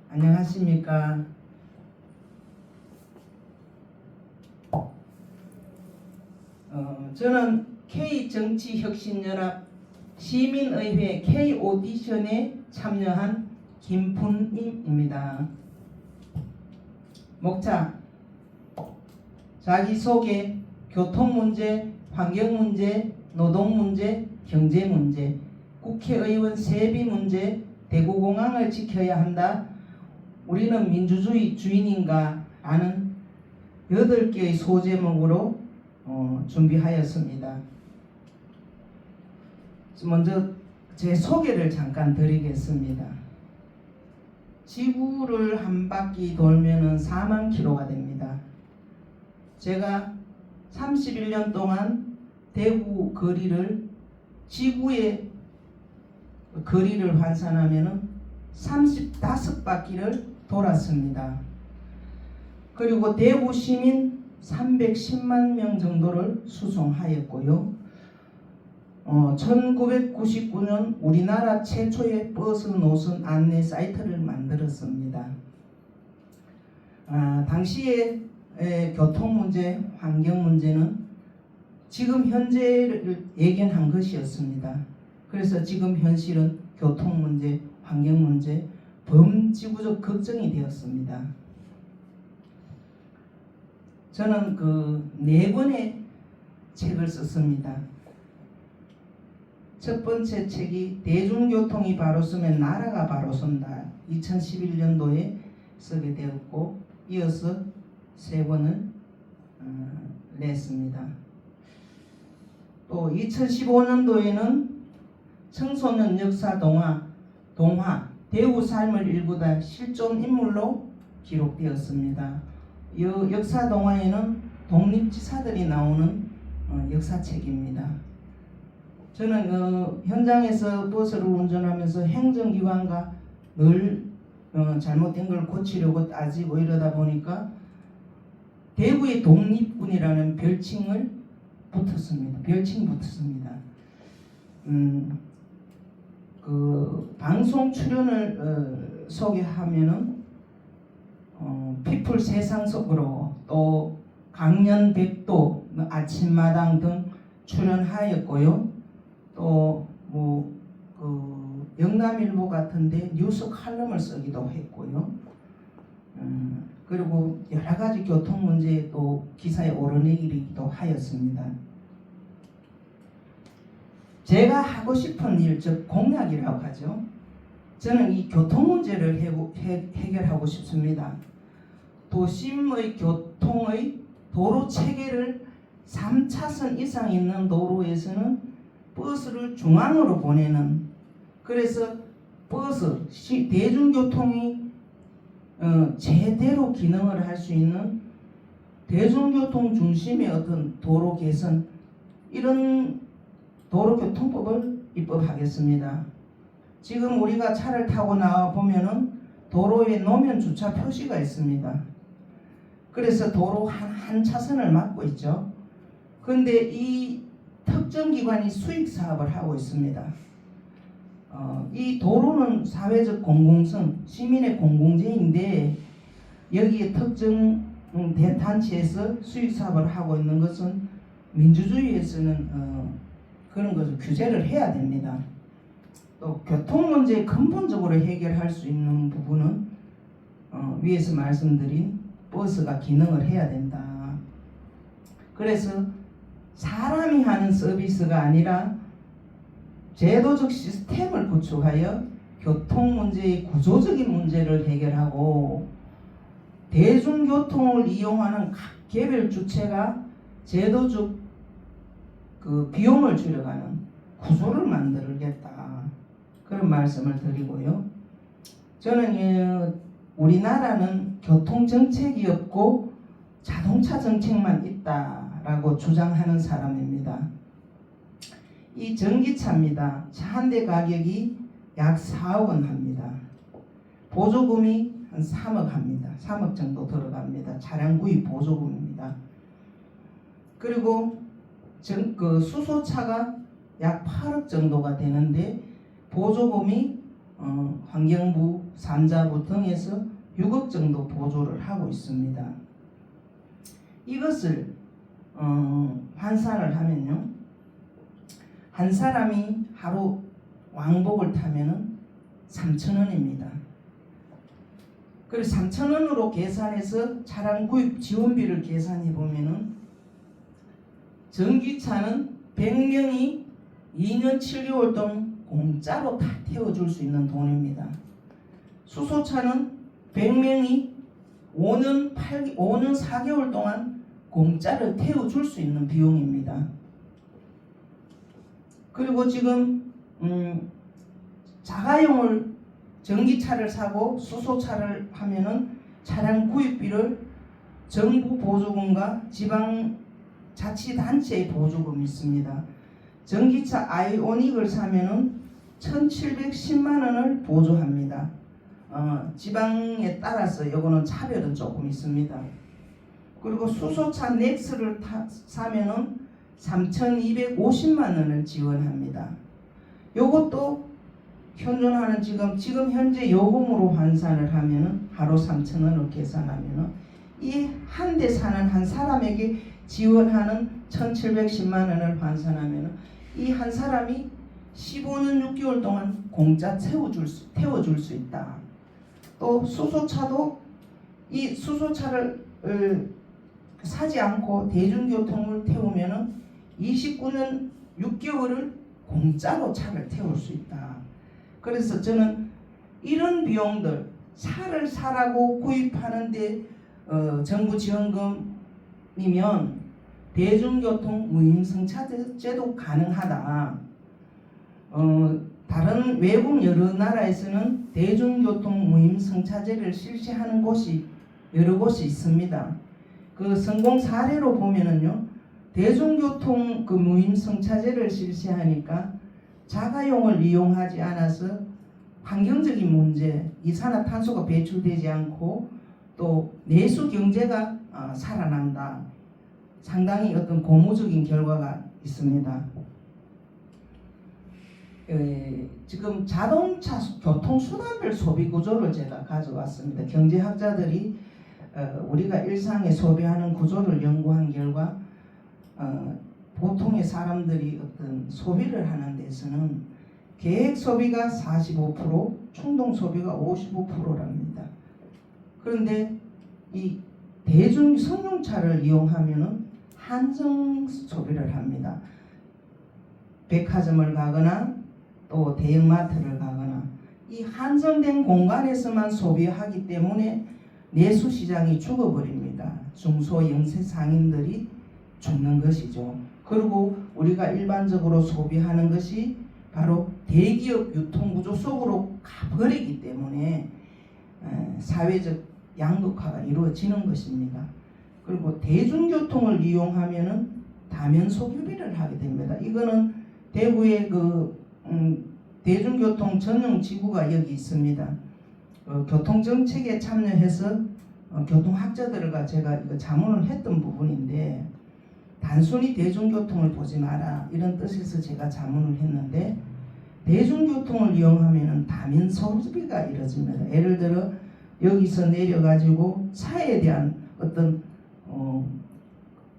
안녕하십니까. 저는 K정치혁신연합 시민의회 K 오디션에 참여한 김fun임입니다. 목차 자기소개, 교통문제, 환경문제, 노동문제, 경제문제, 국회의원 세비문제, 대구공항을 지켜야 한다. 우리는 민주주의 주인인가? 라는 8개의 소제목으로 준비하였습니다. 먼저 제 소개를 잠깐 드리겠습니다. 지구를 한 바퀴 돌면은 4만 킬로가 됩니다. 제가 31년 동안 대구 거리를 지구의 거리를 환산하면은 35바퀴를 돌았습니다. 그리고 대구 시민 310만 명 정도를 수송하였고요. 1999년 우리나라 최초의 버스 노선 안내 사이트를 만들었습니다. 당시에 교통 문제, 환경 문제는 지금 현재를 예견한 것이었습니다. 그래서 지금 현실은 교통 문제, 환경 문제, 범지구적 걱정이 되었습니다. 저는 4권의 책을 썼습니다. 첫 번째 책이 대중교통이 바로 서면 나라가 바로 선다. 2011년도에 쓰게 되었고 이어서 3권을 냈습니다. 또 2015년도에는 청소년 역사 동화 대우 삶을 일구다 실존 인물로 기록되었습니다. 이 역사 동화에는 독립지사들이 나오는 역사책입니다. 저는 현장에서 버스를 운전하면서 행정기관과 늘 잘못된 걸 고치려고 따지고 이러다 보니까 대구의 독립군이라는 별칭이 붙었습니다. 방송 출연을 소개하면은 피플 세상 속으로 또 강연 백도, 아침마당 등 출연하였고요. 또 영남일보 같은데 뉴스 칼럼을 쓰기도 했고요. 그리고 여러 가지 교통 문제에 또 기사에 오르내리기도 하였습니다. 제가 하고 싶은 일, 즉 공약이라고 하죠. 저는 이 교통 문제를 해결하고 싶습니다. 도심의 교통의 도로 체계를 3차선 이상 있는 도로에서는 버스를 중앙으로 보내는, 그래서 대중교통이 제대로 기능을 할 수 있는 대중교통 중심의 어떤 도로 개선, 이런 도로교통법을 입법하겠습니다. 지금 우리가 차를 타고 나와 보면은 도로에 노면 주차 표시가 있습니다. 그래서 도로 한 차선을 막고 있죠. 그런데 이 특정 기관이 수익 사업을 하고 있습니다. 이 도로는 사회적 공공성, 시민의 공공재인데 여기에 특정 대단체에서 수익 사업을 하고 있는 것은 민주주의에서는 그런 것을 규제를 해야 됩니다. 또 교통 문제 근본적으로 해결할 수 있는 부분은 위에서 말씀드린 버스가 기능을 해야 된다. 그래서 사람이 하는 서비스가 아니라 제도적 시스템을 구축하여 교통 문제의 구조적인 문제를 해결하고 대중교통을 이용하는 각 개별 주체가 제도적 비용을 줄여가는 구조를 만들겠다. 그런 말씀을 드리고요. 저는 우리나라는 교통정책이 없고 자동차 정책만 있다라고 주장하는 사람입니다. 이 전기차입니다. 차 한 대 가격이 약 4억 원 합니다. 보조금이 한 3억 합니다. 3억 정도 들어갑니다. 차량 구입 보조금입니다. 그리고 수소차가 약 8억 정도가 되는데 보조금이 환경부, 산자부 등에서 6억 정도 보조를 하고 있습니다. 이것을 환산을 하면요, 한 사람이 하루 왕복을 타면은 3,000원입니다. 그래서 3,000원으로 계산해서 차량 구입 지원비를 계산해 보면은 전기차는 100명이 2년 7개월 동안 공짜로 다 태워줄 수 있는 돈입니다. 수소차는 100명이 5년 4개월 동안 공짜로 태워줄 수 있는 비용입니다. 그리고 지금 자가용을 전기차를 사고 수소차를 하면은 차량 구입비를 정부 보조금과 지방자치단체의 보조금이 있습니다. 전기차 아이오닉을 사면은 1,710만 원을 보조합니다. 지방에 따라서 이거는 차별은 조금 있습니다. 그리고 수소차 넥스를 사면은 3,250만 원을 지원합니다. 요것도 현존하는 지금 현재 요금으로 환산을 하면은 하루 3,000원을 계산하면은 이 한 대 사는 한 사람에게 지원하는 1,710만 원을 환산하면은 이 한 사람이 15년 6개월 동안 공짜 태워줄 수 있다. 또 수소차도 이 수소차를 사지 않고 대중교통을 태우면은 29년 6개월을 공짜로 차를 태울 수 있다. 그래서 저는 이런 비용들, 차를 사라고 구입하는데 정부 지원금이면 대중교통 무임승차제도 가능하다. 다른 외국 여러 나라에서는 대중교통 무임승차제를 실시하는 곳이 여러 곳이 있습니다. 그 성공 사례로 보면은요, 대중교통 그 무임승차제를 실시하니까 자가용을 이용하지 않아서 환경적인 문제, 이산화탄소가 배출되지 않고 또 내수 경제가 살아난다. 상당히 어떤 고무적인 결과가 있습니다. 지금 자동차 교통수단별 소비 구조를 제가 가져왔습니다. 경제학자들이 우리가 일상에 소비하는 구조를 연구한 결과 보통의 사람들이 어떤 소비를 하는 데서는 계획 소비가 45%, 충동 소비가 55%랍니다. 그런데 이 대중 승용차를 이용하면은 한정 소비를 합니다. 백화점을 가거나 또 대형마트를 가거나 이 한정된 공간에서만 소비하기 때문에 내수시장이 죽어버립니다. 중소 영세 상인들이 죽는 것이죠. 그리고 우리가 일반적으로 소비하는 것이 바로 대기업 유통구조 속으로 가버리기 때문에 사회적 양극화가 이루어지는 것입니다. 그리고 대중교통을 이용하면은 다면 소규비를 하게 됩니다. 이거는 대구의 대중교통 전용 지구가 여기 있습니다. 교통정책에 참여해서 교통학자들과 제가 이거 자문을 했던 부분인데, 단순히 대중교통을 보지 마라 이런 뜻에서 제가 자문을 했는데, 대중교통을 이용하면 다면 소비가 이루어집니다. 예를 들어 여기서 내려가지고 차에 대한 어떤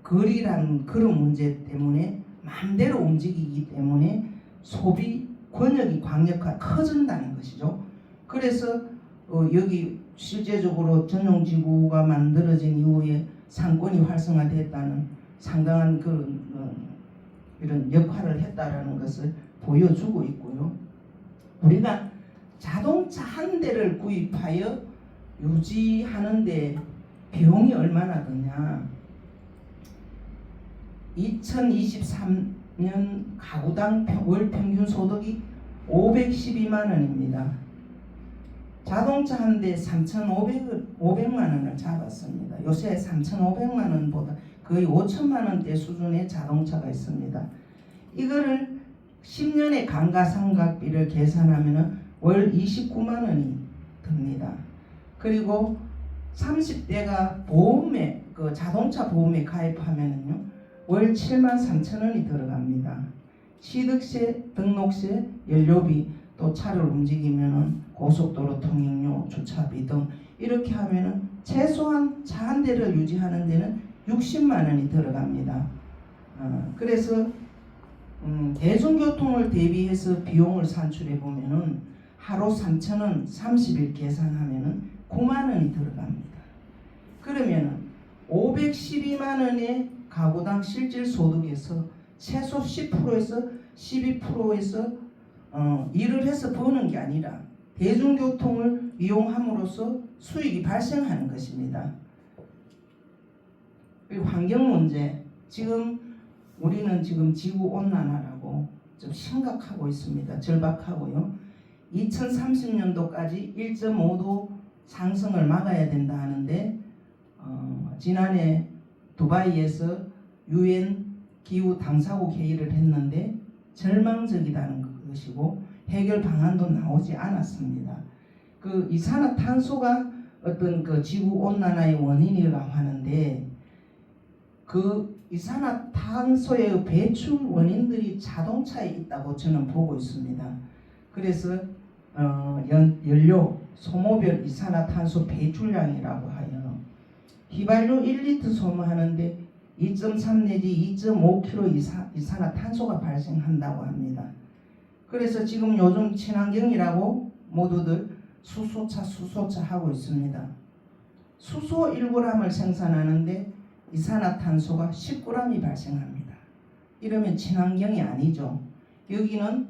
거리라는 그런 문제 때문에 마음대로 움직이기 때문에 소비 권역이 광역화 커진다는 것이죠. 그래서 여기 실제적으로 전용지구가 만들어진 이후에 상권이 활성화됐다는 상당한 그런 이런 역할을 했다라는 것을 보여주고 있고요. 우리가 자동차 한 대를 구입하여 유지하는데 비용이 얼마나 드냐? 2023년 가구당 월 평균 소득이 512만 원입니다. 자동차 한 대 3,500만 원을 잡았습니다. 요새 3,500만 원보다 거의 5천만 원대 수준의 자동차가 있습니다. 이거를 10년의 감가상각비를 계산하면 월 29만 원이 듭니다. 그리고 30대가 보험에 자동차 보험에 가입하면은요, 월 7만 3천 원이 들어갑니다. 취득세, 등록세, 연료비 또 차를 움직이면은 고속도로 통행료, 주차비 등 이렇게 하면은 최소한 차 한 대를 유지하는 데는 60만 원이 들어갑니다. 그래서 대중교통을 대비해서 비용을 산출해 보면은 하루 3,000원 30일 계산하면은 9만 원이 들어갑니다. 그러면은 512만 원의 가구당 실질 소득에서 최소 10%에서 12%에서 일을 해서 버는 게 아니라 대중교통을 이용함으로써 수익이 발생하는 것입니다. 그리고 환경 문제, 지금 우리는 지금 지구 온난화라고 좀 심각하고 있습니다. 절박하고요. 2030년도까지 1.5도 상승을 막아야 된다 하는데 지난해 두바이에서 UN 기후 당사국 회의를 했는데 절망적이라는 것이고 해결 방안도 나오지 않았습니다. 그 이산화탄소가 어떤 그 지구 온난화의 원인이라고 하는데 그 이산화탄소의 배출 원인들이 자동차에 있다고 저는 보고 있습니다. 그래서 연료 소모별 이산화탄소 배출량이라고 하여 휘발유 1리터 소모하는데 2.3 내지 2.5kg 이산화탄소가 발생한다고 합니다. 그래서 지금 요즘 친환경이라고 모두들 수소차 하고 있습니다. 수소 1g을 생산하는데 이산화탄소가 10g이 발생합니다. 이러면 친환경이 아니죠. 여기는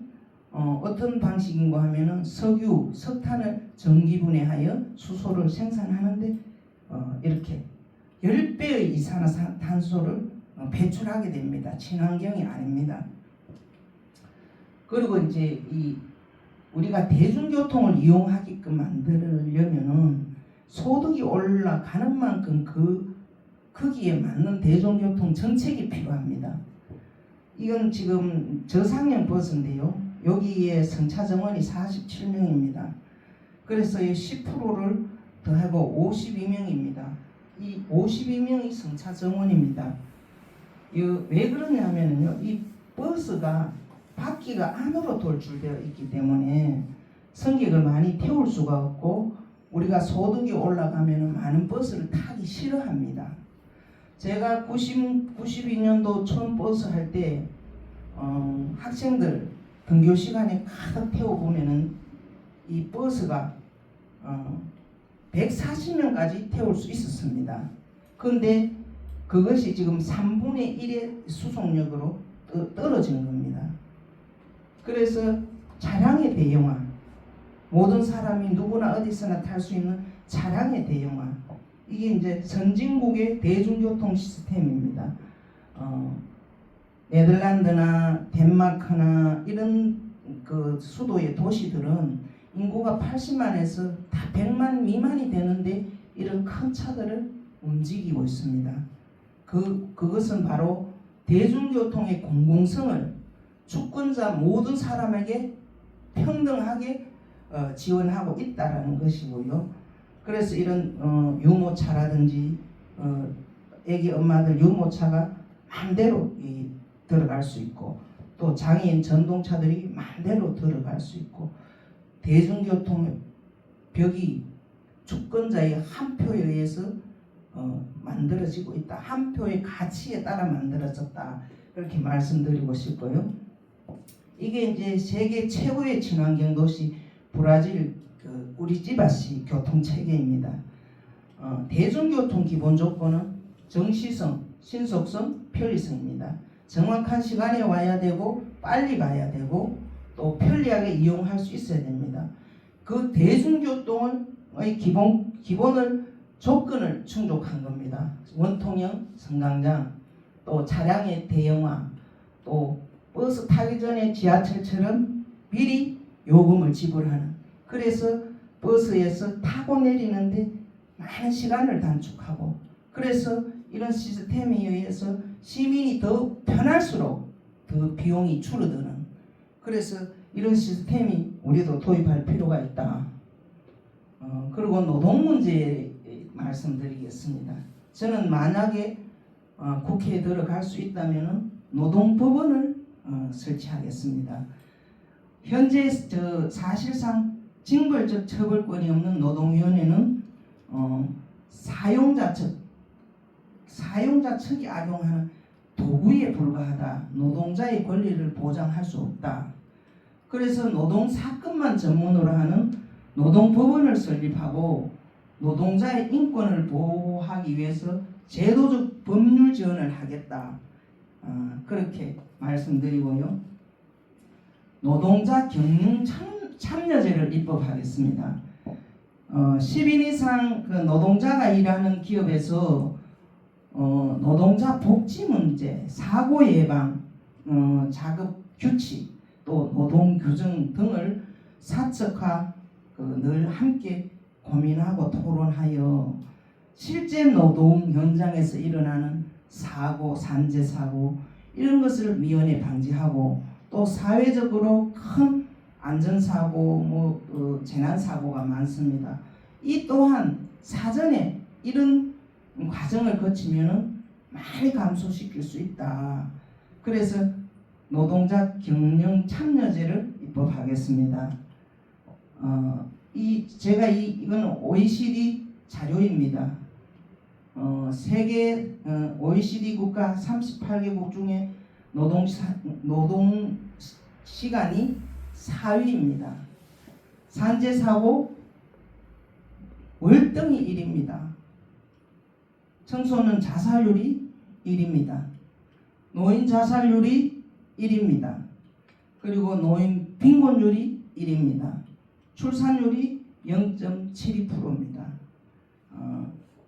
어떤 방식인가 하면은 석유, 석탄을 전기분해하여 수소를 생산하는데 이렇게 10배의 이산화탄소를 배출하게 됩니다. 친환경이 아닙니다. 그리고 이제 우리가 대중교통을 이용하게끔 만들려면은 소득이 올라가는 만큼 거기에 맞는 대중교통 정책이 필요합니다. 이건 지금 저상형 버스인데요. 여기에 승차 정원이 47명입니다. 그래서 이 10%를 더하고 52명입니다. 이 52명이 승차 정원입니다. 왜 그러냐면요, 이 버스가 바퀴가 안으로 돌출되어 있기 때문에 승객을 많이 태울 수가 없고 우리가 소득이 올라가면 많은 버스를 타기 싫어합니다. 제가 92년도 처음 버스 할 때 학생들 등교 시간에 가득 태워보면은 이 버스가 140명까지 태울 수 있었습니다. 그런데 그것이 지금 3분의 1의 수송력으로 떨어진 겁니다. 그래서 차량의 대형화, 모든 사람이 누구나 어디서나 탈 수 있는 차량의 대형화, 이게 이제 선진국의 대중교통 시스템입니다. 네덜란드나 덴마크나 이런 그 수도의 도시들은 인구가 80만에서 다 100만 미만이 되는데 이런 큰 차들을 움직이고 있습니다. 그것은 바로 대중교통의 공공성을 주권자 모든 사람에게 평등하게 지원하고 있다라는 것이고요. 그래서 이런 유모차라든지 애기 엄마들 유모차가 마음대로 들어갈 수 있고 또 장애인 전동차들이 마음대로 들어갈 수 있고 대중교통의 벽이 주권자의 한 표에 의해서 만들어지고 있다. 한 표의 가치에 따라 만들어졌다. 그렇게 말씀드리고 싶고요. 이게 이제 세계 최고의 친환경 도시 브라질 우리지바시 교통체계입니다. 대중교통 기본 조건은 정시성, 신속성, 편리성입니다. 정확한 시간에 와야 되고 빨리 가야 되고 또 편리하게 이용할 수 있어야 됩니다. 그 대중교통의 기본을 조건을 충족한 겁니다. 원통형, 승강장, 또 차량의 대형화, 또 버스 타기 전에 지하철처럼 미리 요금을 지불하는, 그래서 버스에서 타고 내리는데 많은 시간을 단축하고, 그래서 이런 시스템에 의해서 시민이 더 편할수록 더 비용이 줄어드는, 그래서 이런 시스템이 우리도 도입할 필요가 있다. 그리고 노동 문제에 말씀드리겠습니다. 저는 만약에 국회에 들어갈 수 있다면 노동법원을 설치하겠습니다. 현재 사실상 징벌적 처벌권이 없는 노동위원회는 사용자 측이 악용하는 도구에 불과하다. 노동자의 권리를 보장할 수 없다. 그래서 노동사건만 전문으로 하는 노동법원을 설립하고 노동자의 인권을 보호하기 위해서 제도적 법률 지원을 하겠다. 그렇게 말씀드리고요. 노동자 경영 참여제를 입법하겠습니다. 10인 이상 그 노동자가 일하는 기업에서 노동자 복지 문제, 사고 예방, 작업 규칙, 또 노동 규정 등을 사측과 늘 함께 고민하고 토론하여 실제 노동 현장에서 일어나는 사고, 산재 사고 이런 것을 미연에 방지하고 또 사회적으로 큰 안전사고, 재난사고가 많습니다. 이 또한 사전에 이런 과정을 거치면은 많이 감소시킬 수 있다. 그래서 노동자 경영 참여제를 입법하겠습니다. 이건 OECD 자료입니다. 세계 OECD 국가 38개국 중에 노동 시간이 4위입니다. 산재 사고 월등히 1위입니다. 청소년 자살률이 1위입니다. 노인 자살률이 1위입니다. 그리고 노인 빈곤율이 1위입니다. 출산율이 0.72%입니다.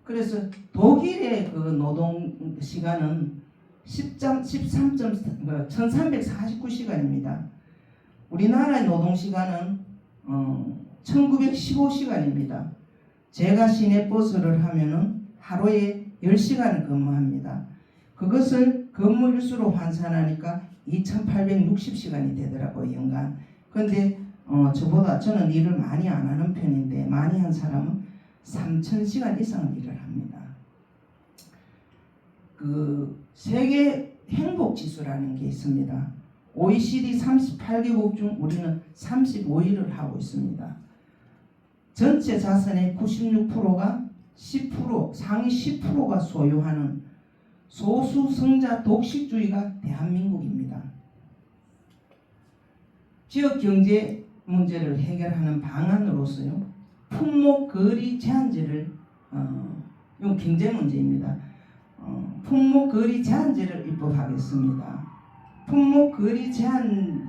그래서 독일의 그 노동 시간은 1349시간입니다. 우리나라의 노동 시간은 1915시간입니다. 제가 시내버스를 하면은 하루에 10시간을 근무합니다. 그것을 근무일수로 환산하니까 2860시간이 되더라고요, 연간. 근데 저는 일을 많이 안 하는 편인데 많이 한 사람은 3000시간 이상 일을 합니다. 그 세계 행복 지수라는 게 있습니다. OECD 38개국 중 우리는 35위를 하고 있습니다. 전체 자산의 96%가 10%, 상위 10%가 소유하는 소수성자 독식주의가 대한민국입니다. 지역경제 문제를 해결하는 방안으로서요. 품목거리 제한제를 이건 경제 문제입니다. 품목거리 제한제를 입법하겠습니다. 품목거리 제한을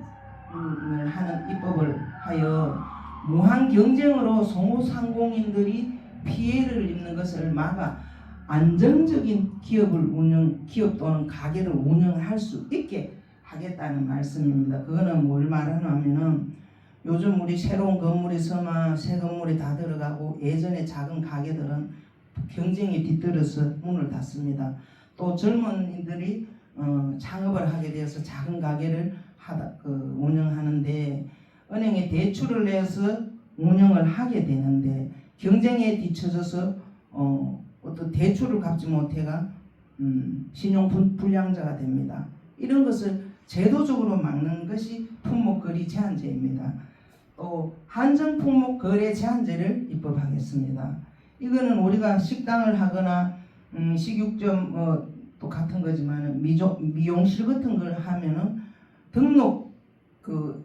하는 입법을 하여 무한 경쟁으로 소상공인들이 피해를 입는 것을 막아 안정적인 기업 또는 가게를 운영할 수 있게 하겠다는 말씀입니다. 그거는 뭘 말하냐면은 요즘 우리 새로운 건물이 서마 새 건물이 다 들어가고 예전에 작은 가게들은 경쟁이 뒤떨어서 문을 닫습니다. 또 젊은이들이 창업을 하게 되어서 작은 가게를 운영하는데 은행에 대출을 내서 운영을 하게 되는데 경쟁에 뒤처져서 어떤 대출을 갚지 못해가 신용 불량자가 됩니다. 이런 것을 제도적으로 막는 것이 품목거리 제한제입니다. 또 한정 품목 거래 제한제를 입법하겠습니다. 이거는 우리가 식당을 하거나 식육점 또 같은 거지만 미용실 같은 걸 하면은 등록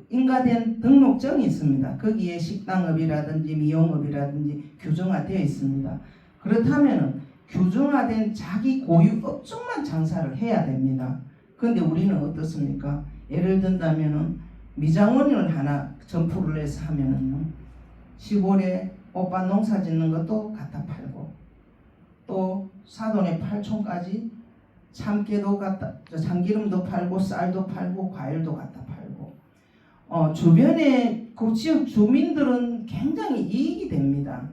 인가된 등록증이 있습니다. 거기에 식당업이라든지 미용업이라든지 규정화되어 있습니다. 그렇다면은 규정화된 자기 고유 업종만 장사를 해야 됩니다. 그런데 우리는 어떻습니까? 예를 든다면은 미장원을 하나 점포를 해서 하면은요, 시골에 오빠 농사 짓는 것도 갖다 팔고, 또 사돈의 팔촌까지 참깨도 참기름도 팔고, 쌀도 팔고, 과일도 갖다 팔고, 주변에 그 지역 주민들은 굉장히 이익이 됩니다.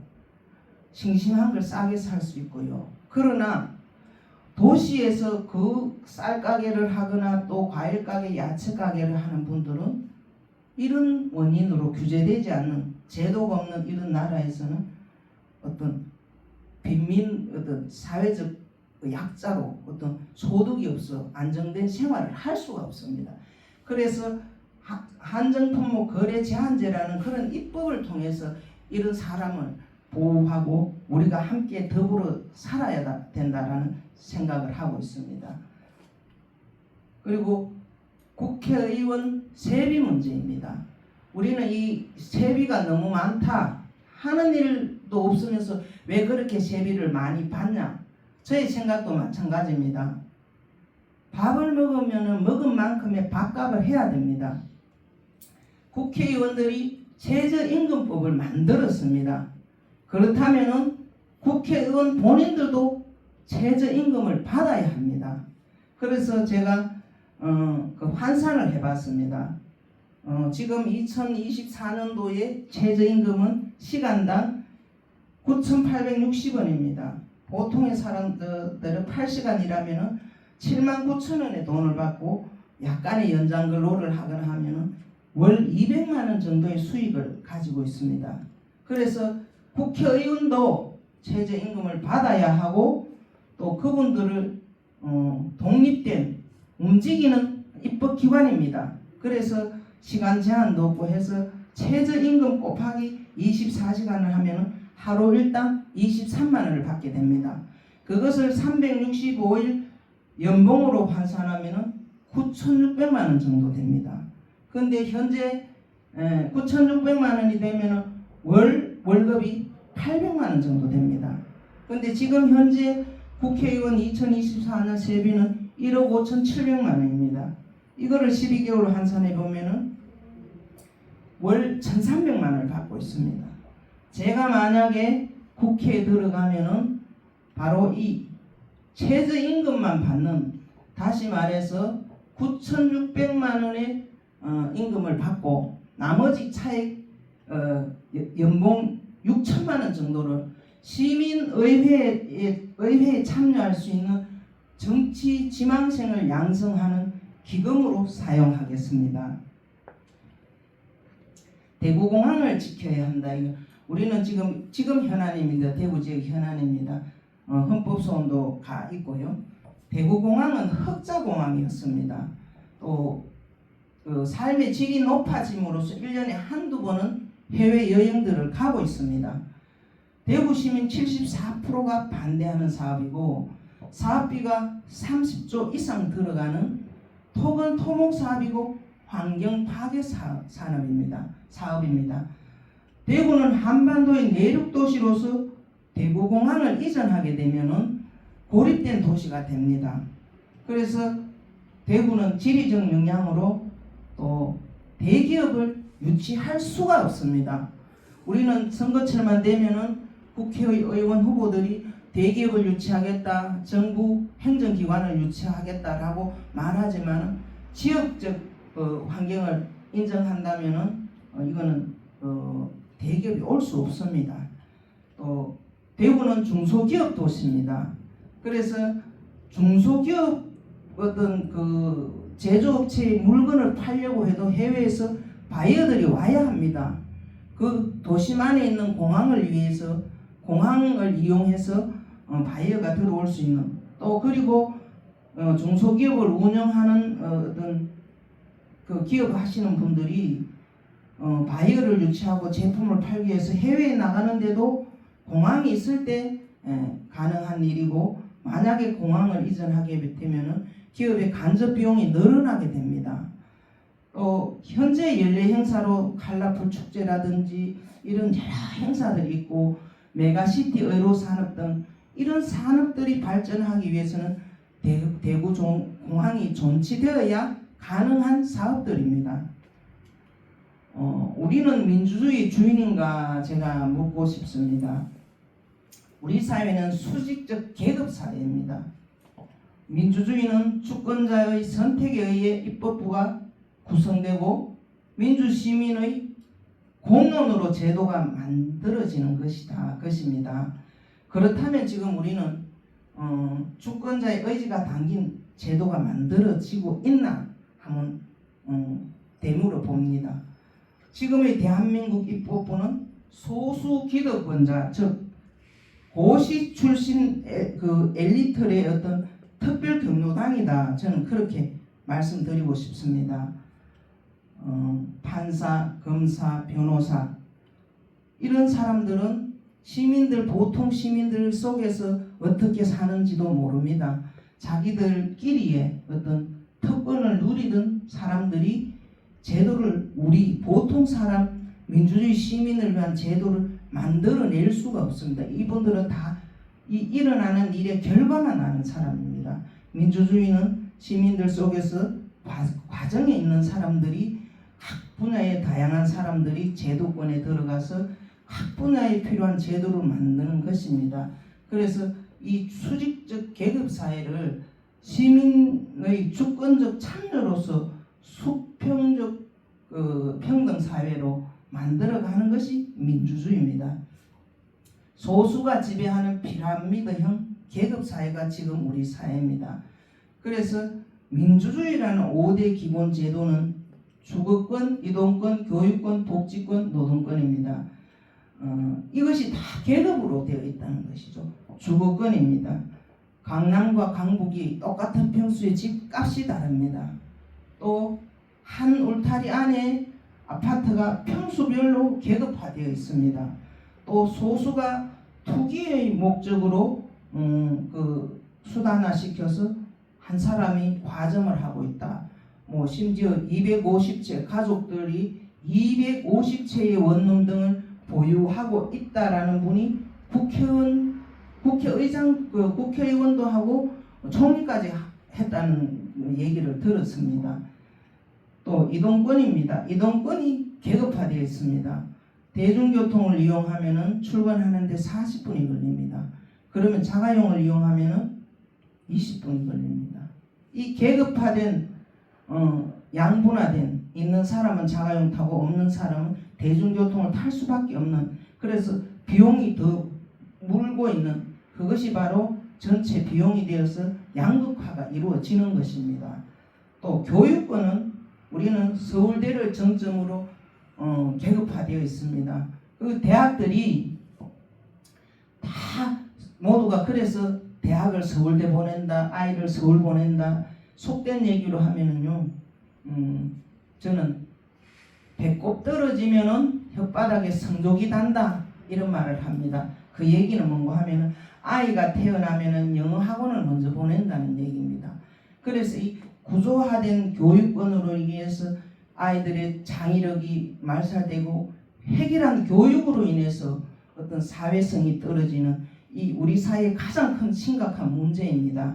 싱싱한 걸 싸게 살 수 있고요. 그러나 도시에서 그 쌀 가게를 하거나 또 과일 가게, 야채 가게를 하는 분들은 이런 원인으로 규제되지 않는 제도가 없는 이런 나라에서는 어떤 빈민 어떤 사회적 약자로 어떤 소득이 없어 안정된 생활을 할 수가 없습니다. 그래서 한정품목 거래 제한제라는 그런 입법을 통해서 이런 사람을 보호하고 우리가 함께 더불어 살아야 된다라는 생각을 하고 있습니다. 그리고 국회의원 세비 문제입니다. 우리는 이 세비가 너무 많다, 하는 일도 없으면서 왜 그렇게 세비를 많이 받냐? 저의 생각도 마찬가지입니다. 밥을 먹으면 먹은 만큼의 밥값을 해야 됩니다. 국회의원들이 최저임금법을 만들었습니다. 그렇다면 국회의원 본인들도 최저임금을 받아야 합니다. 그래서 제가 그 환산을 해봤습니다. 지금 2024년도에 최저임금은 시간당 9,860원입니다. 보통의 사람들은 8시간 일하면 79,000원의 돈을 받고 약간의 연장 근로를 하거나 하면 월 200만 원 정도의 수익을 가지고 있습니다. 그래서 국회의원도 최저임금을 받아야 하고 또 그분들을 독립된 움직이는 입법기관입니다. 그래서 시간 제한도 없고 해서 최저임금 곱하기 24시간을 하면 하루 일당 23만 원을 받게 됩니다. 그것을 365일 연봉으로 환산하면 9,600만 원 정도 됩니다. 그런데 현재 9,600만 원이 되면 월급이 800만 원 정도 됩니다. 그런데 지금 현재 국회의원 2024년 세비는 1억 5,700만 원입니다. 이거를 12개월로 환산해 보면은 월 1,300만 원을 받고 있습니다. 제가 만약에 국회에 들어가면은 바로 이 최저임금만 받는, 다시 말해서 9,600만 원의 임금을 받고 나머지 차액 연봉 6천만 원 정도를 시민의회에 참여할 수 있는 정치 지망생을 양성하는 기금으로 사용하겠습니다. 대구공항을 지켜야 한다. 우리는 지금 현안입니다. 대구 지역 현안입니다. 헌법소원도 가 있고요. 대구공항은 흑자공항이었습니다. 또 삶의 질이 높아짐으로써 1년에 한두 번은 해외 여행들을 가고 있습니다. 대구 시민 74%가 반대하는 사업이고 사업비가 30조 이상 들어가는 토건 토목 사업이고 환경 파괴 사업입니다. 대구는 한반도의 내륙 도시로서 대구공항을 이전하게 되면은 고립된 도시가 됩니다. 그래서 대구는 지리적 영향으로 또 대기업을 유치할 수가 없습니다. 우리는 선거철만 되면은 국회의원 후보들이 대기업을 유치하겠다, 정부 행정기관을 유치하겠다라고 말하지만 지역적 환경을 인정한다면은 이거는 대기업이 올 수 없습니다. 또 대구는 중소기업 도시입니다. 그래서 중소기업 어떤 그 제조업체의 물건을 팔려고 해도 해외에서 바이어들이 와야 합니다. 그 도심 안에 있는 공항을 위해서 공항을 이용해서 바이어가 들어올 수 있는, 또 그리고 중소기업을 운영하는 어떤 그 기업 하시는 분들이 바이어를 유치하고 제품을 팔기 위해서 해외에 나가는데도 공항이 있을 때 가능한 일이고, 만약에 공항을 이전하게 되면은 기업의 간접 비용이 늘어나게 됩니다. 또 현재 연례 행사로 칼라풀 축제라든지 이런 여러 행사들이 있고 메가시티 의료 산업 등 이런 산업들이 발전하기 위해서는 대구 공항이 존치되어야 가능한 사업들입니다. 우리는 민주주의 주인인가 제가 묻고 싶습니다. 우리 사회는 수직적 계급 사회입니다. 민주주의는 주권자의 선택에 의해 입법부가 구성되고 민주시민의 공론으로 제도가 만들어지는 것입니다. 그렇다면 지금 우리는 주권자의 의지가 담긴 제도가 만들어지고 있나 하면 되물어 봅니다. 지금의 대한민국 입법부는 소수 기득권자, 즉 고시 출신 그 엘리트의 어떤 특별 경로당이다. 저는 그렇게 말씀드리고 싶습니다. 판사, 검사, 변호사 이런 사람들은 보통 시민들 속에서 어떻게 사는지도 모릅니다. 자기들끼리의 어떤 특권을 누리던 사람들이 제도를 우리 보통 사람 민주주의 시민을 위한 제도를 만들어낼 수가 없습니다. 이분들은 다 일어나는 일의 결과만 아는 사람입니다. 민주주의는 시민들 속에서 과정에 있는 사람들이 각 분야의 다양한 사람들이 제도권에 들어가서 각 분야에 필요한 제도를 만드는 것입니다. 그래서 이 수직적 계급 사회를 시민의 주권적 참여로서 수평적 평등 사회로 만들어가는 것이 민주주의입니다. 소수가 지배하는 피라미드형 계급 사회가 지금 우리 사회입니다. 그래서 민주주의라는 5대 기본 제도는 주거권, 이동권, 교육권, 복지권, 노동권입니다. 이것이 다 계급으로 되어 있다는 것이죠. 주거권입니다. 강남과 강북이 똑같은 평수의 집값이 다릅니다. 또 한 울타리 안에 아파트가 평수별로 계급화되어 있습니다. 또 소수가 투기의 목적으로 수단화시켜서 한 사람이 과점을 하고 있다. 심지어 250채 가족들이 250채의 원룸 등을 보유하고 있다라는 분이 국회의원도 하고 총리까지 했다는 얘기를 들었습니다. 또 이동권입니다. 이동권이 계급화되어 있습니다. 대중교통을 이용하면 출근하는데 40분이 걸립니다. 그러면 자가용을 이용하면 20분이 걸립니다. 이 계급화된 양분화된 있는 사람은 자가용 타고 없는 사람은 대중교통을 탈 수밖에 없는, 그래서 비용이 더 물고 있는 그것이 바로 전체 비용이 되어서 양극화가 이루어지는 것입니다. 또 교육권은 우리는 서울대를 정점으로 계급화되어 있습니다. 그 대학들이 다 모두가 그래서 대학을 서울대 보낸다, 아이를 서울 보낸다, 속된 얘기로 하면은요, 저는 배꼽 떨어지면은 혓바닥에 성족이 단다 이런 말을 합니다. 그 얘기는 뭔가 하면은 아이가 태어나면은 영어 학원을 먼저 보낸다는 얘기입니다. 그래서 이 구조화된 교육권으로 인해서 아이들의 창의력이 말살되고 획일한 교육으로 인해서 어떤 사회성이 떨어지는 이 우리 사회의 가장 큰 심각한 문제입니다.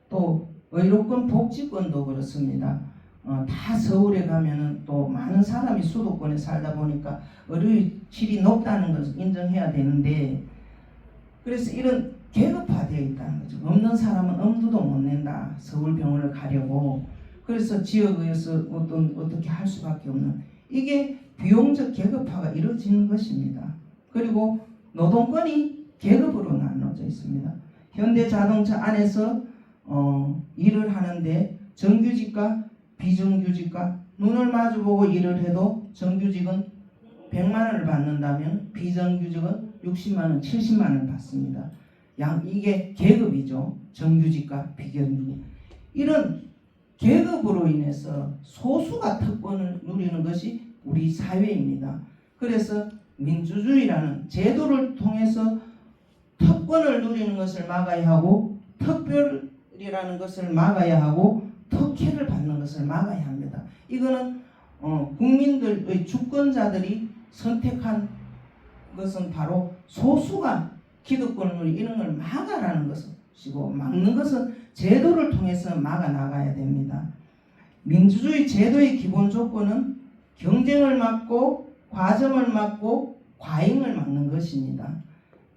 또 의료권, 복지권도 그렇습니다. 다 서울에 가면은 또 많은 사람이 수도권에 살다 보니까 의료의 질이 높다는 것을 인정해야 되는데, 그래서 이런 계급화되어 있다는 거죠. 없는 사람은 엄두도 못 낸다. 서울병원을 가려고. 그래서 지역에서 어떻게 할 수밖에 없는, 이게 비용적 계급화가 이루어지는 것입니다. 그리고 노동권이 계급으로 나눠져 있습니다. 현대자동차 안에서 일을 하는데 정규직과 비정규직과 눈을 마주보고 일을 해도 정규직은 100만 원을 받는다면 비정규직은 60만 원, 70만 원을 받습니다. 이게 계급이죠. 정규직과 비정규직. 이런 계급으로 인해서 소수가 특권을 누리는 것이 우리 사회입니다. 그래서 민주주의라는 제도를 통해서 특권을 누리는 것을 막아야 하고, 특별이라는 것을 막아야 하고, 특혜를 받는 것을 막아야 합니다. 이거는 국민들의 주권자들이 선택한 것은 바로 소수가 기득권을 누리는 이런 걸 막아라는 것이고, 막는 것은 제도를 통해서 막아 나가야 됩니다. 민주주의 제도의 기본 조건은 경쟁을 막고 과점을 막고 과잉을 막는 것입니다.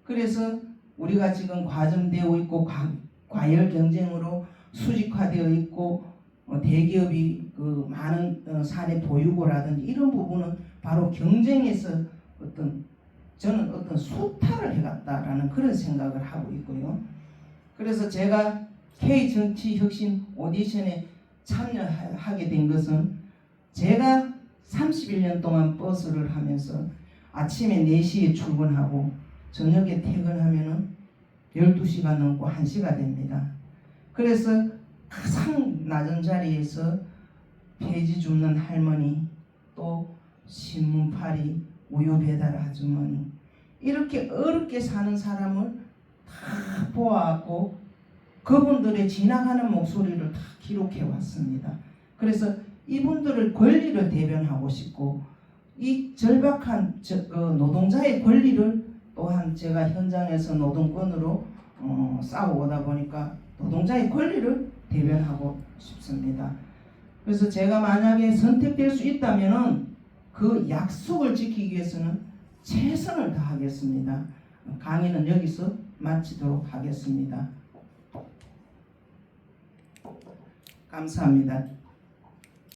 그래서 우리가 지금 과점되어 있고 과열 경쟁으로 수직화되어 있고 대기업이 많은 사내 보유고라든지 이런 부분은 바로 경쟁에서 저는 어떤 수탈을 해갔다라는 그런 생각을 하고 있고요. 그래서 제가 K정치혁신 오디션에 참여하게 된 것은, 제가 31년 동안 버스를 하면서 아침에 4시에 출근하고 저녁에 퇴근하면은 12시가 넘고 1시가 됩니다. 그래서 가장 낮은 자리에서 폐지 줍는 할머니, 또 신문팔이, 우유 배달 아주머니, 이렇게 어렵게 사는 사람을 다 보아왔고 그분들의 지나가는 목소리를 다 기록해 왔습니다. 그래서 이분들의 권리를 대변하고 싶고 이 절박한 노동자의 권리를 또한 제가 현장에서 노동권으로 싸워오다 보니까 노동자의 권리를 대변하고 싶습니다. 그래서 제가 만약에 선택될 수 있다면은 그 약속을 지키기 위해서는 최선을 다하겠습니다. 강의는 여기서 마치도록 하겠습니다. 감사합니다.